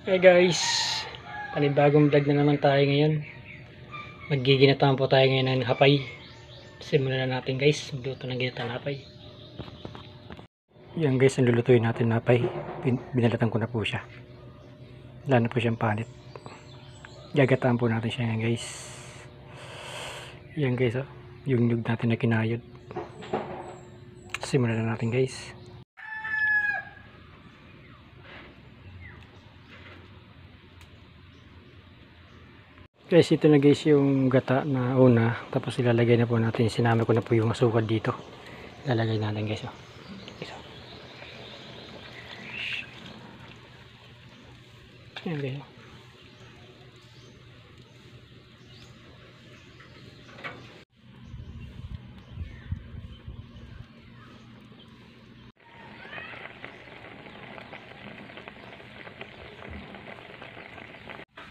Hey guys, panibagong vlog na naman tayo ngayon. Magiginataan po tayo ngayon ng hapay. Simulan na natin guys, magluto ng ginataan hapay. Yan guys, ang lulutuin natin na hapay. Binalatan ko na po siya. Wala na po siyang panit. Gagataan po natin siya yan guys. Yan guys, oh, yung nyug natin na kinayod. Simulan na natin guys. Guys, ito na guys yung gata na una. Tapos ilalagay na po natin. Sinama ko na po yung asukal dito. Ilalagay natin guys. Oh. Ayan guys.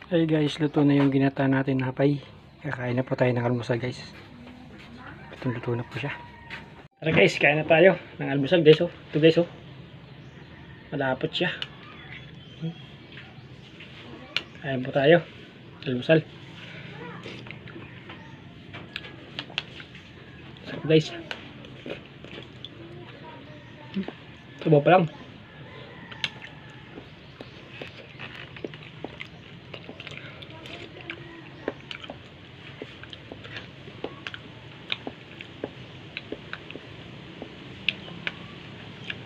Hey guys, luto na yung ginata natin na hapay. Kakain na po tayo ng almusal guys. Luto na po siya. Tara guys, kain na tayo ng almusal guys. Oh. Ito guys, oh. Malapot siya. Kain po tayo. Almusal. Sarap guys. Sabaw pa lang.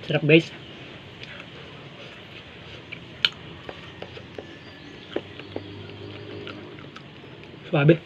Sarap guys. Suabe.